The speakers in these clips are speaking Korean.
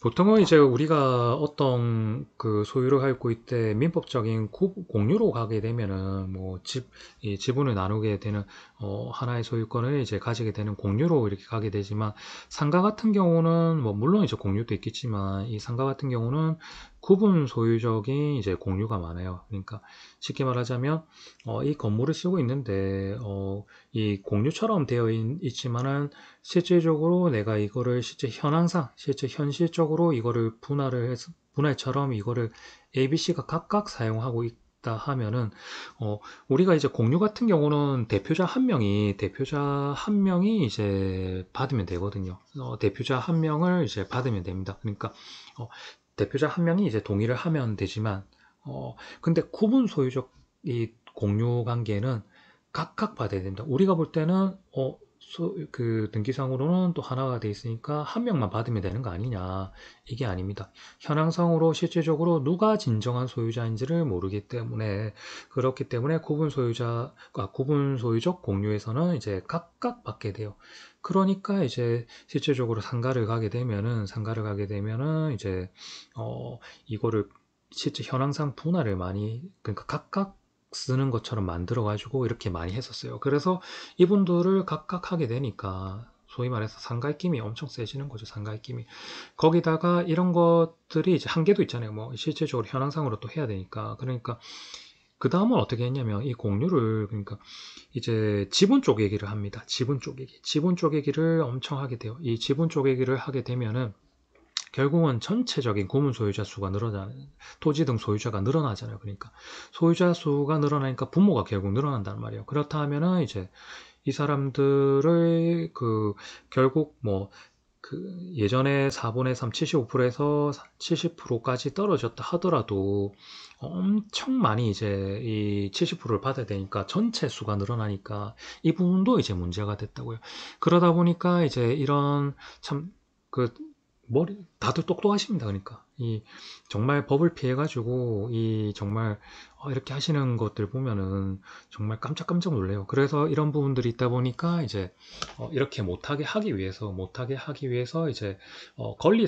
보통은 이제 우리가 어떤 그 소유를 갖고 있대 민법적인 공유로 가게 되면은 뭐 이 지분을 나누게 되는 하나의 소유권을 이제 가지게 되는 공유로 이렇게 가게 되지만 상가 같은 경우는 뭐 물론 이제 공유도 있겠지만 이 상가 같은 경우는 구분 소유적인 이제 공유가 많아요. 그러니까 쉽게 말하자면 이 건물을 쓰고 있는데 이 공유처럼 되어 있지만은 실질적으로 내가 이거를 실제 현황상, 실제 현실적으로 이거를 분할을 해서, 분할처럼 이거를 ABC가 각각 사용하고 있다 하면은, 우리가 이제 공유 같은 경우는 대표자 한 명이 이제 받으면 되거든요. 대표자 한 명을 이제 받으면 됩니다. 그러니까, 어, 대표자 한 명이 이제 동의를 하면 되지만, 근데 구분 소유적 이 공유 관계는 각각 받아야 됩니다. 우리가 볼 때는 그 등기상으로는 또 하나가 돼 있으니까 한 명만 받으면 되는 거 아니냐. 이게 아닙니다. 현황상으로 실질적으로 누가 진정한 소유자인지를 모르기 때문에 그렇기 때문에 구분 소유적 공유에서는 이제 각각 받게 돼요. 그러니까 이제 실질적으로 상가를 가게 되면은 이제 이거를 실제 현황상 분할을 많이 그러니까 각각 쓰는 것처럼 만들어 가지고 이렇게 많이 했었어요. 그래서 이분들을 각각 하게 되니까 소위 말해서 상가입김이 엄청 세지는 거죠. 상가입김이. 거기다가 이런 것들이 이제 한계도 있잖아요. 뭐 실질적으로 현황상으로 또 해야 되니까. 그러니까 그 다음은 어떻게 했냐면 이 공유를 그러니까 이제 지분 쪼개기를 합니다. 지분 쪼개기. 지분 쪼개기를 엄청 하게 돼요. 이 지분 쪼개기를 하게 되면은 결국은 전체적인 고문 소유자 수가 토지 등 소유자가 늘어나잖아요. 그러니까 소유자 수가 늘어나니까 부모가 결국 늘어난단 말이에요. 그렇다 하면은 이제 이 사람들의 결국 뭐 예전에 4분의 3, 75%에서 70%까지 떨어졌다 하더라도 엄청 많이 이제 이 70%를 받아야 되니까 전체 수가 늘어나니까 이 부분도 이제 문제가 됐다고요. 그러다 보니까 이제 이런 참 그 다들 똑똑하십니다. 그러니까 이 정말 법을 피해 가지고 이 정말 이렇게 하시는 것들 보면은 정말 깜짝깜짝 놀래요. 그래서 이런 부분들이 있다 보니까 이제 이렇게 못하게 하기 위해서 이제 권리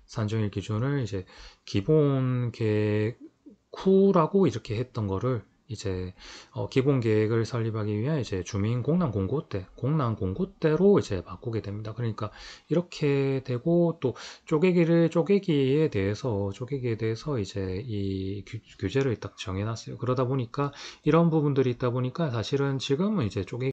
산정일 기준을 이제 기본 계획 후라고 이렇게 했던 거를 이제 기본 계획을 설립하기 위한 이제 주민 공란 공고 때로 이제 바꾸게 됩니다. 그러니까 이렇게 되고 또 쪼개기에 대해서 이제 이 규제를 딱 정해놨어요. 그러다 보니까 이런 부분들이 있다 보니까 사실은 지금은 이제 쪼개